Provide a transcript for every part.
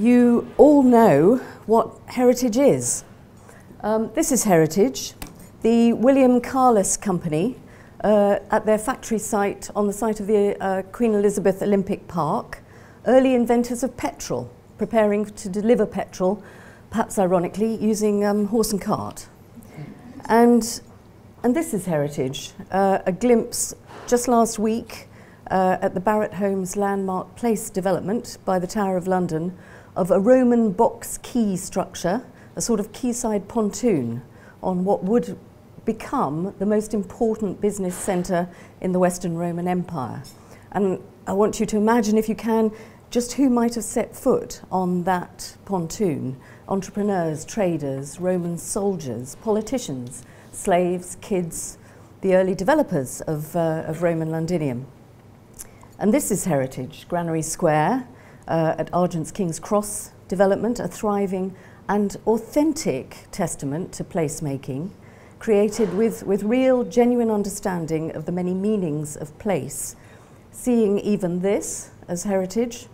You all know what heritage is. This is heritage. The William Carless Company, at their factory site on the site of the Queen Elizabeth Olympic Park, early inventors of petrol, preparing to deliver petrol, perhaps ironically, using horse and cart. And this is heritage, a glimpse just last week at the Barratt Homes Landmark Place development by the Tower of London of a Roman box quay structure, a sort of quayside pontoon on what would become the most important business centre in the Western Roman Empire. And I want you to imagine, if you can, just who might have set foot on that pontoon. Entrepreneurs, traders, Roman soldiers, politicians, slaves, kids, the early developers of Roman Londinium. And this is heritage, Granary Square at Argent's King's Cross development, a thriving and authentic testament to placemaking, created with real, genuine understanding of the many meanings of place, seeing even this as heritage,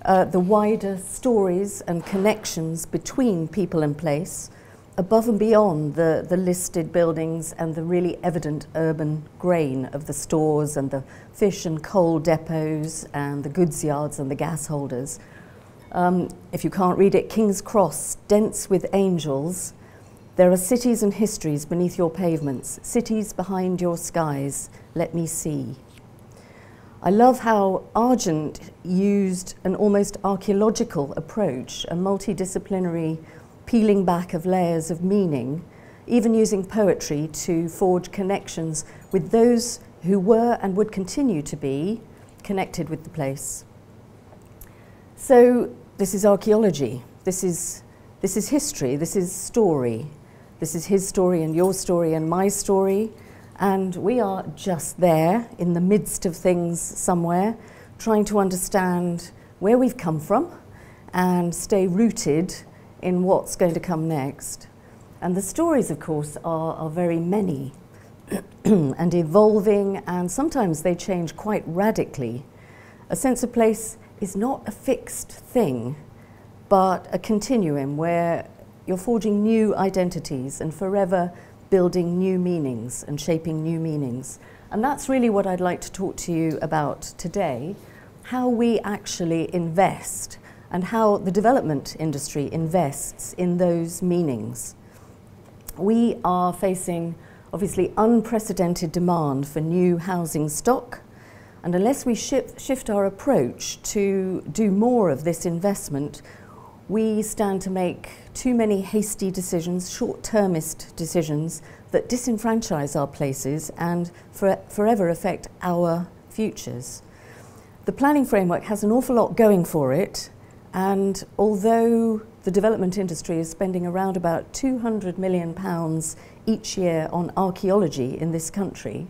the wider stories and connections between people and place, above and beyond the listed buildings and the really evident urban grain of the stores and the fish and coal depots and the goods yards and the gas holders. If you can't read it, King's Cross, dense with angels. There are cities and histories beneath your pavements, cities behind your skies, let me see. I love how Argent used an almost archaeological approach, a multidisciplinary peeling back of layers of meaning, even using poetry to forge connections with those who were and would continue to be connected with the place. So this is archaeology, this is history, this is story. This is his story and your story and my story, and we are just there in the midst of things somewhere, trying to understand where we've come from and stay rooted in what's going to come next. And the stories, of course, are very many and evolving, and sometimes they change quite radically. A sense of place is not a fixed thing, but a continuum where you're forging new identities and forever building new meanings and shaping new meanings. And that's really what I'd like to talk to you about today, how we actually invest and how the development industry invests in those meanings. We are facing obviously unprecedented demand for new housing stock, and unless we shift our approach to do more of this investment, we stand to make too many hasty decisions, short-termist decisions that disenfranchise our places and forever affect our futures. The planning framework has an awful lot going for it, and although the development industry is spending around about £200 million each year on archaeology in this country,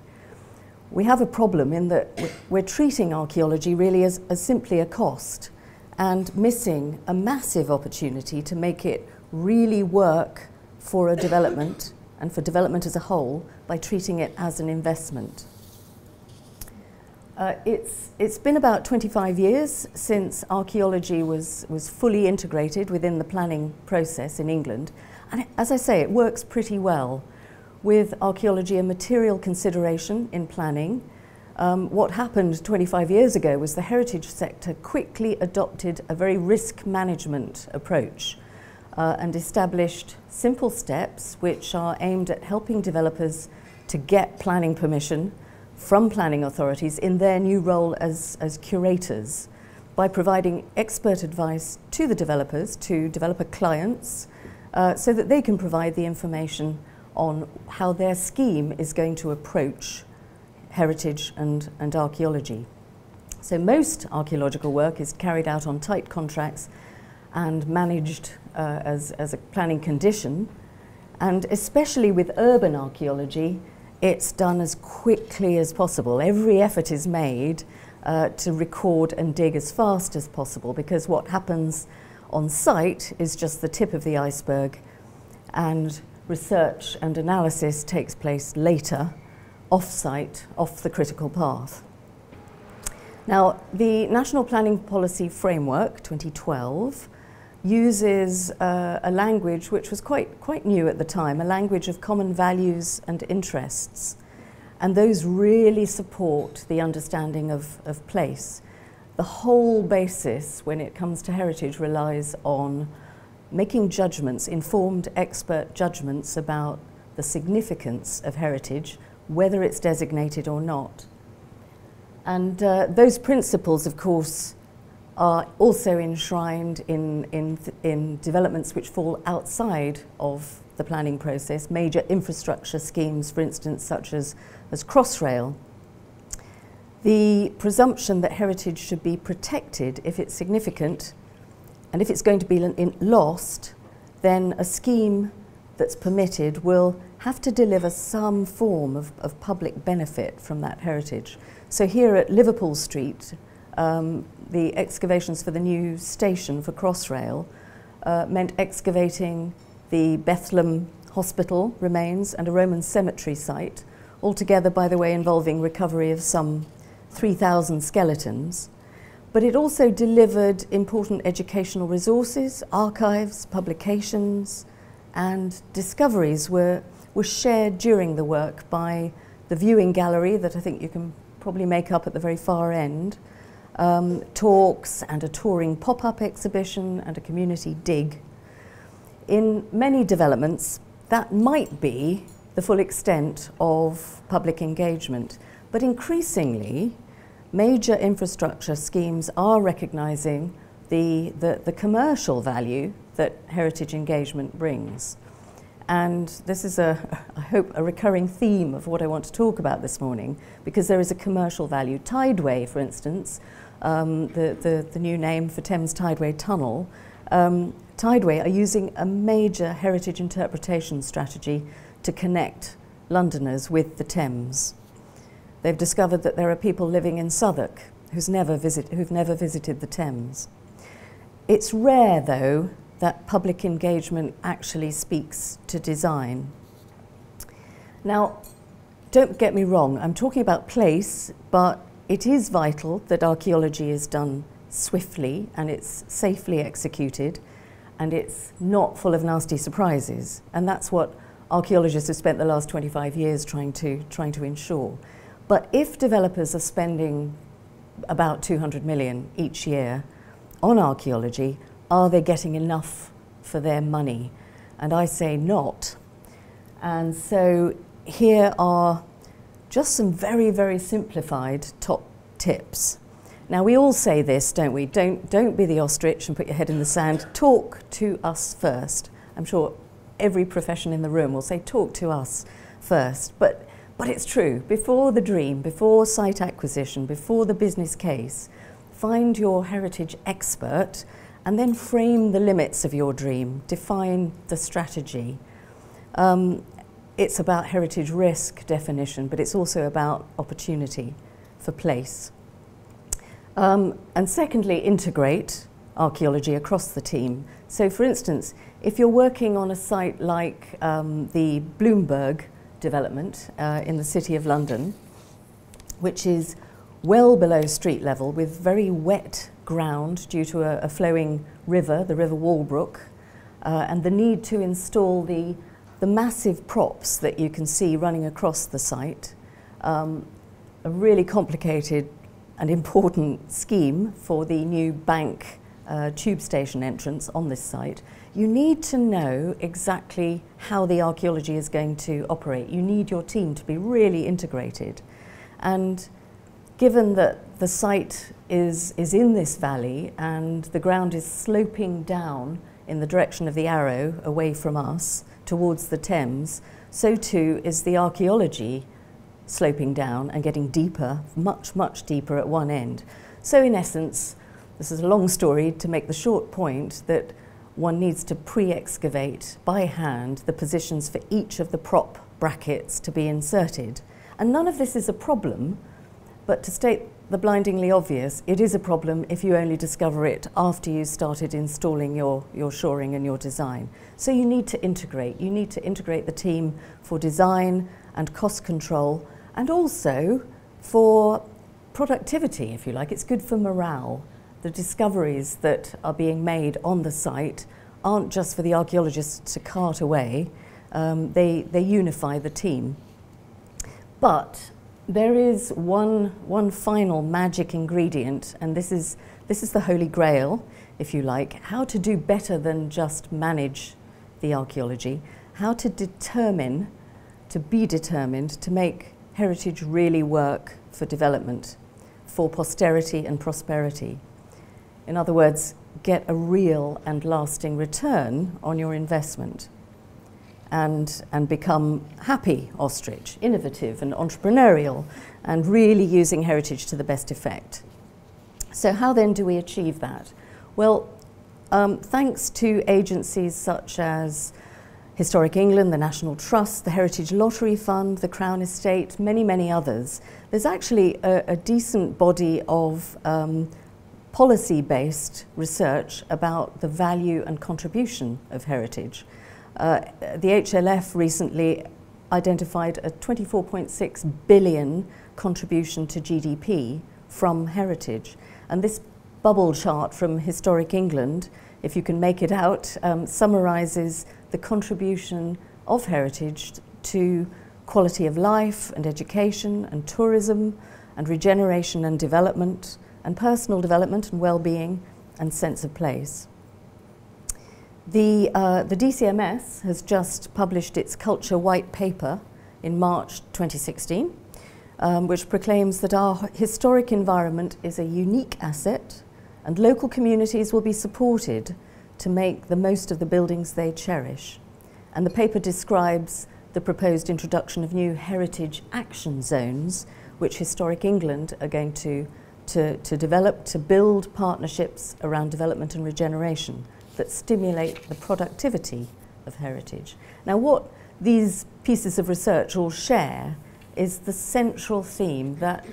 we have a problem in that we're treating archaeology really as simply a cost and missing a massive opportunity to make it really work for a development and for development as a whole by treating it as an investment. It's been about 25 years since archaeology was fully integrated within the planning process in England, and as I say, it works pretty well. With archaeology a material consideration in planning, what happened 25 years ago was the heritage sector quickly adopted a very risk management approach and established simple steps which are aimed at helping developers to get planning permission from planning authorities in their new role as curators by providing expert advice to the developers, to developer clients, so that they can provide the information on how their scheme is going to approach heritage and archaeology. So most archaeological work is carried out on tight contracts and managed as a planning condition, and especially with urban archaeology, it's done as quickly as possible. Every effort is made to record and dig as fast as possible, because what happens on site is just the tip of the iceberg, and research and analysis takes place later, off-site, off the critical path. Now, the National Planning Policy Framework 2012 uses a language which was quite new at the time, a language of common values and interests. And those really support the understanding of place. The whole basis when it comes to heritage relies on making judgments, informed expert judgments about the significance of heritage, whether it's designated or not. And those principles, of course, are also enshrined in developments which fall outside of the planning process, major infrastructure schemes, for instance, such as Crossrail. The presumption that heritage should be protected if it's significant, and if it's going to be lost, then a scheme that's permitted will have to deliver some form of public benefit from that heritage. So here at Liverpool Street, the excavations for the new station for Crossrail meant excavating the Bethlehem Hospital remains and a Roman cemetery site, altogether, by the way, involving recovery of some 3,000 skeletons. But it also delivered important educational resources, archives, publications, and discoveries were shared during the work by the viewing gallery that I think you can probably make up at the very far end, talks and a touring pop-up exhibition and a community dig. In many developments, that might be the full extent of public engagement, but increasingly, major infrastructure schemes are recognising the commercial value that heritage engagement brings. And this is, I hope, a recurring theme of what I want to talk about this morning, because there is a commercial value. Tideway, for instance, the new name for Thames Tideway Tunnel, Tideway are using a major heritage interpretation strategy to connect Londoners with the Thames. They've discovered that there are people living in Southwark who've never visited the Thames. It's rare, though, that public engagement actually speaks to design. Now, don't get me wrong, I'm talking about place, but it is vital that archaeology is done swiftly and it's safely executed and it's not full of nasty surprises. And that's what archaeologists have spent the last 25 years trying to ensure. But if developers are spending about 200 million each year on archaeology, are they getting enough for their money? And I say not. And so here are just some very, very simplified top tips. Now, we all say this, don't we? Don't be the ostrich and put your head in the sand. Talk to us first. I'm sure every profession in the room will say, talk to us first. But it's true. Before the dream, before site acquisition, before the business case, find your heritage expert and then frame the limits of your dream. Define the strategy. It's about heritage risk definition, but it's also about opportunity for place. And secondly, integrate archaeology across the team. So for instance, if you're working on a site like the Bloomberg development in the City of London, which is well below street level with very wet ground due to a flowing river, the River Walbrook, and the need to install the massive props that you can see running across the site, a really complicated and important scheme for the new bank tube station entrance on this site. You need to know exactly how the archaeology is going to operate. You need your team to be really integrated. And given that the site is in this valley and the ground is sloping down in the direction of the arrow away from us towards the Thames, so too is the archaeology sloping down and getting deeper, much, much deeper at one end. So in essence, this is a long story to make the short point that one needs to pre-excavate by hand the positions for each of the prop brackets to be inserted. And none of this is a problem, but to state the blindingly obvious, it is a problem if you only discover it after you started installing your shoring and your design. So you need to integrate. You need to integrate the team for design and cost control, and also for productivity, if you like. It's good for morale. The discoveries that are being made on the site aren't just for the archaeologists to cart away. They unify the team. But there is one final magic ingredient, and this is the Holy Grail, if you like, how to do better than just manage the archaeology, how to be determined to make heritage really work for development, for posterity and prosperity. In other words, get a real and lasting return on your investment and become happy ostrich, innovative and entrepreneurial, and really using heritage to the best effect. So how then do we achieve that? Well, thanks to agencies such as Historic England, the National Trust, the Heritage Lottery Fund, the Crown Estate, many, many others, there's actually a decent body of policy-based research about the value and contribution of heritage. The HLF recently identified a 24.6 billion contribution to GDP from heritage. And this bubble chart from Historic England, if you can make it out, summarises the contribution of heritage to quality of life and education and tourism and regeneration and development and personal development and well-being and sense of place. The DCMS has just published its Culture White Paper in March 2016, which proclaims that our historic environment is a unique asset and local communities will be supported to make the most of the buildings they cherish. And the paper describes the proposed introduction of new heritage action zones, which Historic England are going to develop, to build partnerships around development and regeneration that stimulate the productivity of heritage. Now, what these pieces of research all share is the central theme that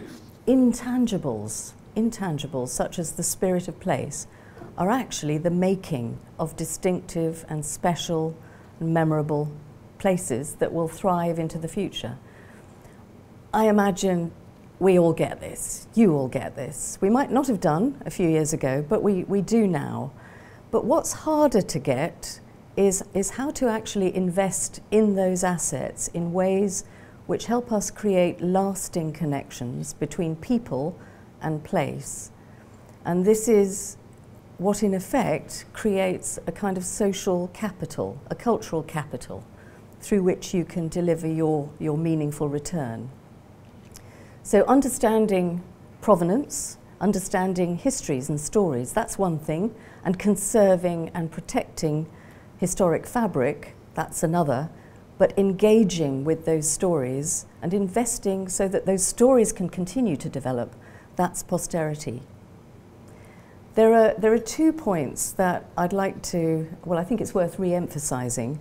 intangibles such as the spirit of place are actually the making of distinctive and special and memorable places that will thrive into the future. I imagine we all get this, you all get this. We might not have done a few years ago, but we do now. But what's harder to get is how to actually invest in those assets in ways which help us create lasting connections between people and place. And this is what in effect creates a kind of social capital, a cultural capital, through which you can deliver your meaningful return. So understanding provenance, understanding histories and stories, that's one thing, and conserving and protecting historic fabric, that's another, but engaging with those stories and investing so that those stories can continue to develop, that's posterity. There are 2 points that I'd like to, well, I think it's worth re-emphasizing.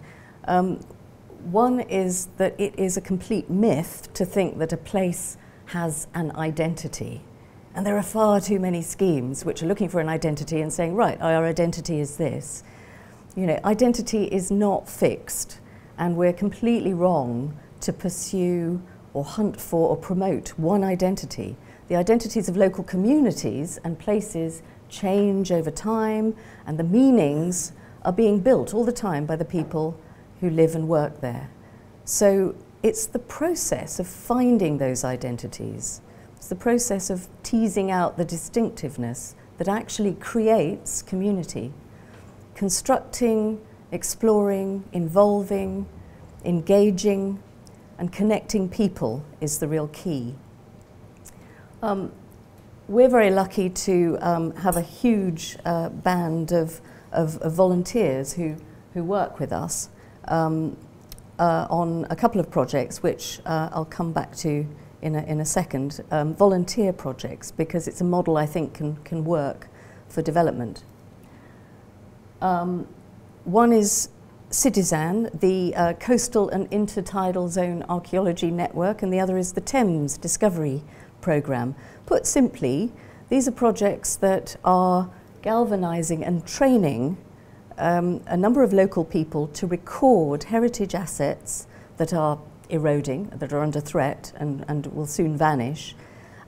One is that it is a complete myth to think that a place has an identity. And there are far too many schemes which are looking for an identity and saying, right, our identity is this. You know, identity is not fixed, and we're completely wrong to pursue or hunt for or promote one identity. The identities of local communities and places change over time, and the meanings are being built all the time by the people who live and work there. So it's the process of finding those identities. It's the process of teasing out the distinctiveness that actually creates community. Constructing, exploring, involving, engaging, and connecting people is the real key. We're very lucky to have a huge band of volunteers who work with us on a couple of projects, which I'll come back to in a second, volunteer projects, because it's a model I think can work for development. One is Citizen, the Coastal and Intertidal Zone Archaeology Network, and the other is the Thames Discovery Programme. Put simply, these are projects that are galvanising and training a number of local people to record heritage assets that are eroding, that are under threat and will soon vanish,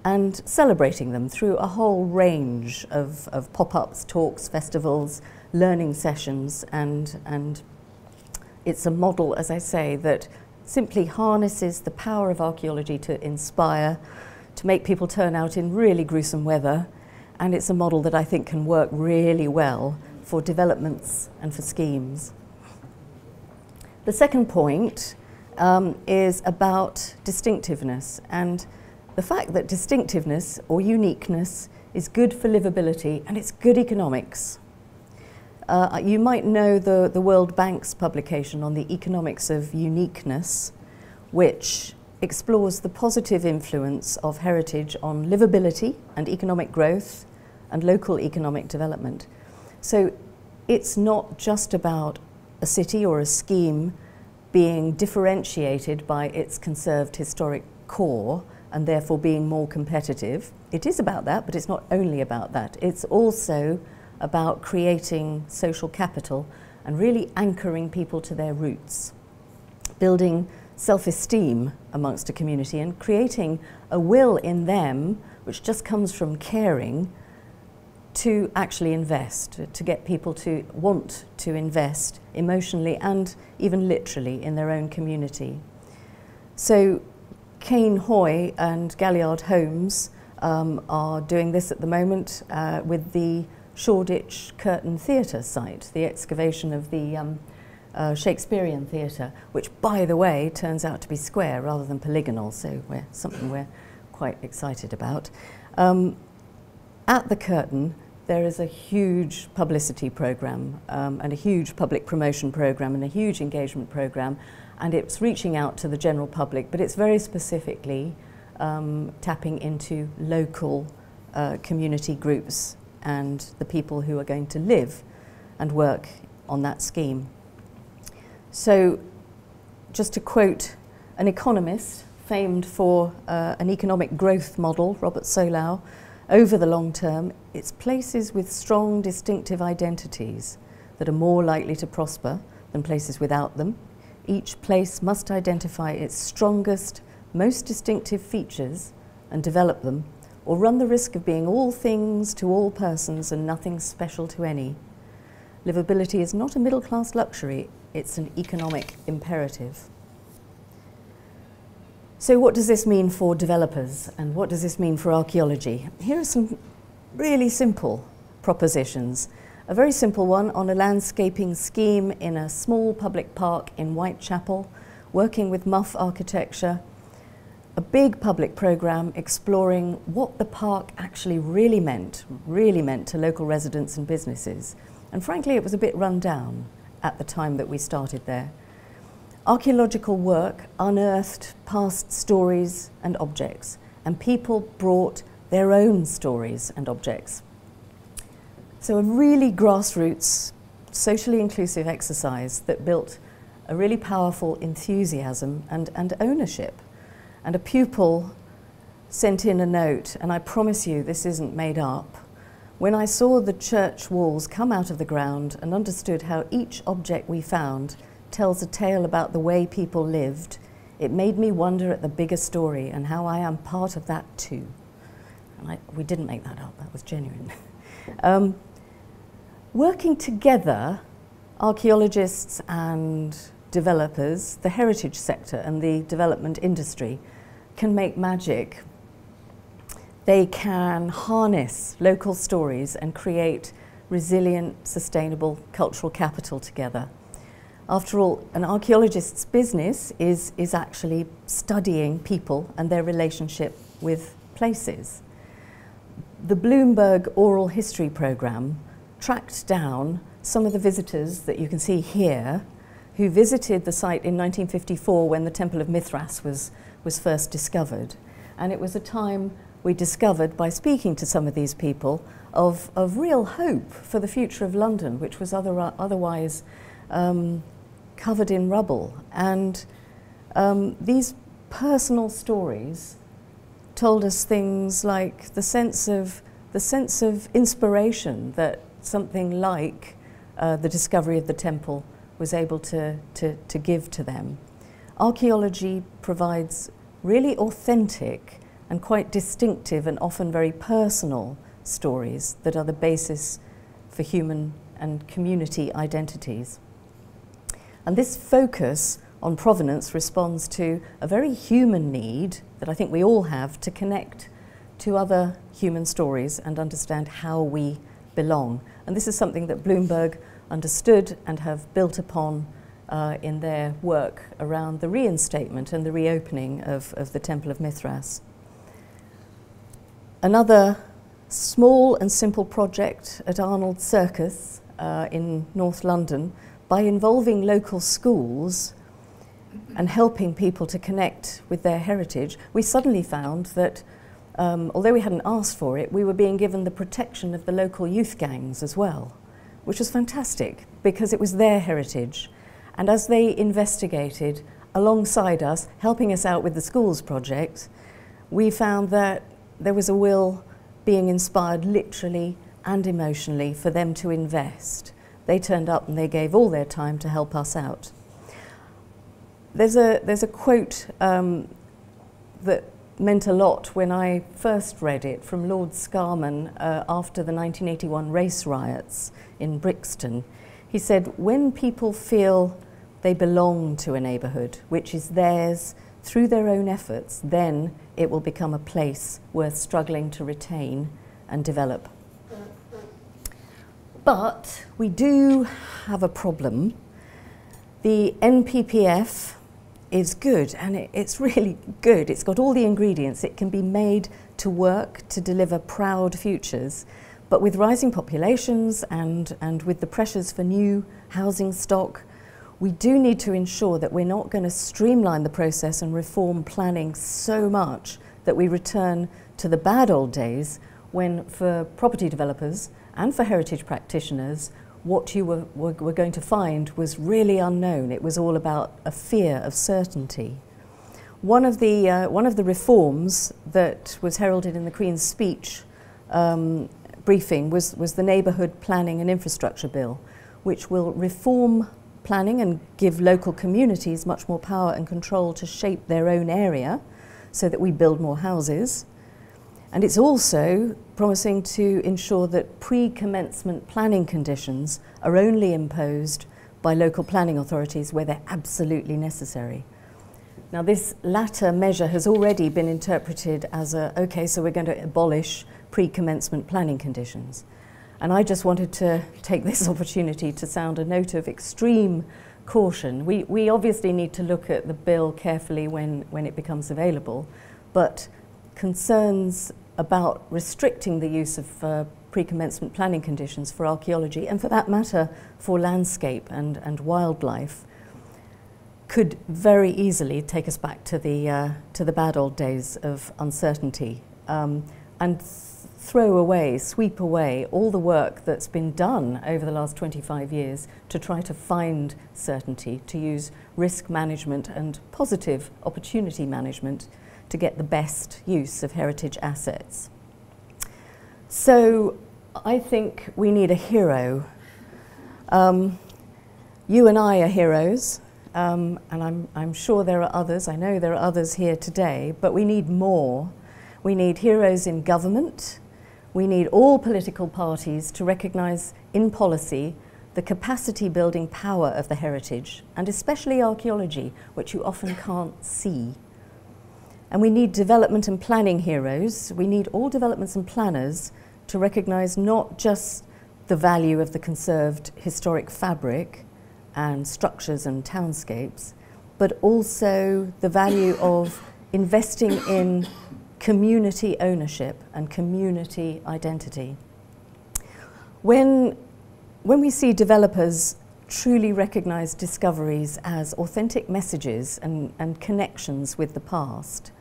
and celebrating them through a whole range of pop-ups, talks, festivals, learning sessions, and it's a model, as I say, that simply harnesses the power of archaeology to inspire, to make people turn out in really gruesome weather, and it's a model that I think can work really well for developments and for schemes. The second point is about distinctiveness, and the fact that distinctiveness or uniqueness is good for livability and it's good economics. You might know the World Bank's publication on the economics of uniqueness, which explores the positive influence of heritage on livability and economic growth and local economic development. So it's not just about a city or a scheme being differentiated by its conserved historic core and therefore being more competitive. It is about that, but it's not only about that. It's also about creating social capital and really anchoring people to their roots, building self-esteem amongst a community and creating a will in them, which just comes from caring, to actually invest, to get people to want to invest emotionally and even literally in their own community. So Kane Hoy and Galliard Holmes are doing this at the moment with the Shoreditch Curtain Theatre site, the excavation of the Shakespearean theatre, which, by the way, turns out to be square rather than polygonal, so something we're quite excited about. At the Curtain, there is a huge publicity programme and a huge public promotion programme and a huge engagement programme, and it's reaching out to the general public, but it's very specifically tapping into local community groups and the people who are going to live and work on that scheme. So, just to quote an economist famed for an economic growth model, Robert Solow, over the long term, it's places with strong distinctive identities that are more likely to prosper than places without them. Each place must identify its strongest, most distinctive features and develop them, or run the risk of being all things to all persons and nothing special to any. Livability is not a middle-class luxury, it's an economic imperative. So what does this mean for developers, and what does this mean for archaeology? Here are some really simple propositions. A very simple one on a landscaping scheme in a small public park in Whitechapel, working with Muff architecture. A big public programme exploring what the park actually really meant to local residents and businesses. And frankly, it was a bit run down at the time that we started there. Archaeological work unearthed past stories and objects, and people brought their own stories and objects. So a really grassroots, socially inclusive exercise that built a really powerful enthusiasm and ownership. And a pupil sent in a note, and I promise you this isn't made up. When I saw the church walls come out of the ground and understood how each object we found tells a tale about the way people lived, it made me wonder at the bigger story and how I am part of that too. And we didn't make that up, that was genuine. Working together, archaeologists and developers, the heritage sector and the development industry can make magic. They can harness local stories and create resilient, sustainable cultural capital together. After all, an archaeologist's business is actually studying people and their relationship with places. The Bloomberg Oral History Programme tracked down some of the visitors that you can see here who visited the site in 1954 when the Temple of Mithras was first discovered. And it was a time we discovered, by speaking to some of these people, of real hope for the future of London, which was otherwise covered in rubble. And these personal stories told us things like the sense of inspiration that something like the discovery of the temple was able to give to them. Archaeology provides really authentic and quite distinctive and often very personal stories that are the basis for human and community identities. And this focus on provenance responds to a very human need that I think we all have to connect to other human stories and understand how we belong. And this is something that Bloomberg understood and have built upon in their work around the reinstatement and the reopening of the Temple of Mithras. Another small and simple project at Arnold Circus in North London, by involving local schools and helping people to connect with their heritage, we suddenly found that although we hadn't asked for it, we were being given the protection of the local youth gangs as well, which was fantastic because it was their heritage. And as they investigated alongside us, helping us out with the schools project, we found that there was a will being inspired literally and emotionally for them to invest. They turned up and they gave all their time to help us out. There's a quote that meant a lot when I first read it from Lord Scarman after the 1981 race riots in Brixton. He said, "When people feel they belong to a neighbourhood, which is theirs through their own efforts, then it will become a place worth struggling to retain and develop." But we do have a problem. The NPPF is good, and it's really good. It's got all the ingredients. It can be made to work to deliver proud futures. But with rising populations and with the pressures for new housing stock, we do need to ensure that we're not going to streamline the process and reform planning so much that we return to the bad old days when, for property developers and for heritage practitioners, what you were going to find was really unknown. It was all about a fear of certainty. One of the reforms that was heralded in the Queen's speech briefing was the Neighbourhood Planning and Infrastructure Bill, which will reform planning and give local communities much more power and control to shape their own area so that we build more houses. And it's also promising to ensure that pre-commencement planning conditions are only imposed by local planning authorities where they're absolutely necessary. Now, this latter measure has already been interpreted as okay, so we're going to abolish pre-commencement planning conditions. And I just wanted to take this opportunity to sound a note of extreme caution. We obviously need to look at the bill carefully when it becomes available, but concerns about restricting the use of pre-commencement planning conditions for archaeology, and for that matter for landscape and wildlife, could very easily take us back to the bad old days of uncertainty, and sweep away all the work that's been done over the last 25 years to try to find certainty, to use risk management and positive opportunity management to get the best use of heritage assets. So I think we need a hero. You and I are heroes, and I'm sure there are others. I know there are others here today, but we need more. We need heroes in government. We need all political parties to recognise in policy the capacity building power of the heritage, and especially archaeology, which you often can't see. And we need development and planning heroes. We need all developments and planners to recognise not just the value of the conserved historic fabric and structures and townscapes, but also the value of investing in community ownership and community identity. When we see developers truly recognise discoveries as authentic messages and connections with the past,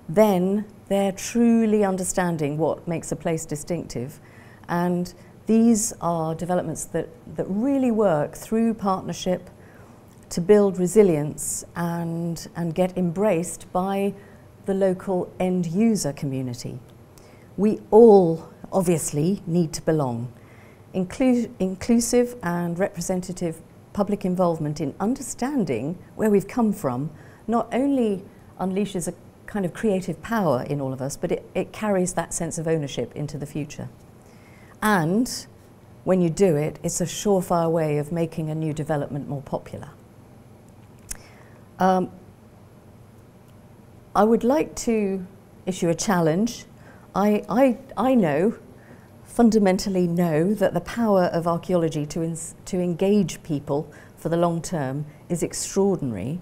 then they're truly understanding what makes a place distinctive. And these are developments that really work through partnership to build resilience and get embraced by the local end user community. We all obviously need to belong. Inclusive and representative public involvement in understanding where we've come from not only unleashes a kind of creative power in all of us, but it carries that sense of ownership into the future. And when you do it, it's a surefire way of making a new development more popular. I would like to issue a challenge. I know, fundamentally know, that the power of archaeology to engage people for the long term is extraordinary,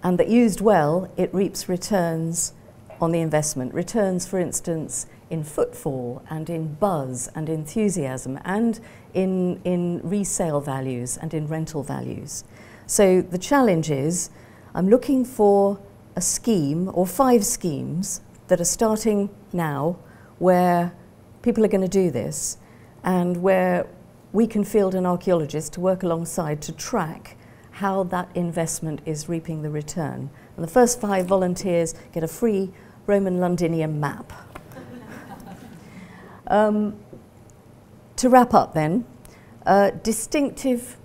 and that used well, it reaps returns on the investment. Returns, for instance, in footfall and in buzz and enthusiasm and in resale values and in rental values. So the challenge is, I'm looking for a scheme or 5 schemes that are starting now where people are going to do this and where we can field an archaeologist to work alongside to track how that investment is reaping the return. And the first 5 volunteers get a free Roman Londinium map. To wrap up then, distinctive,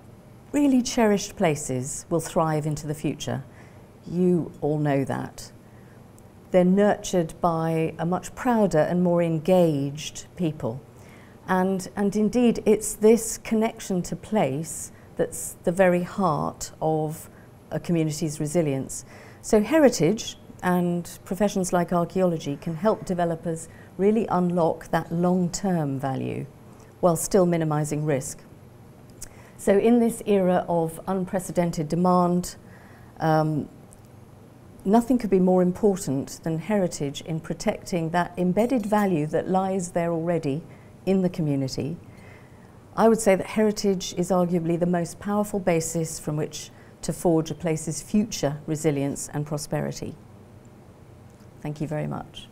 really cherished places will thrive into the future. You all know that. They're nurtured by a much prouder and more engaged people. And indeed, it's this connection to place that's the very heart of a community's resilience. So heritage and professions like archaeology can help developers really unlock that long-term value while still minimizing risk. So in this era of unprecedented demand, nothing could be more important than heritage in protecting that embedded value that lies there already in the community. I would say that heritage is arguably the most powerful basis from which to forge a place's future resilience and prosperity. Thank you very much.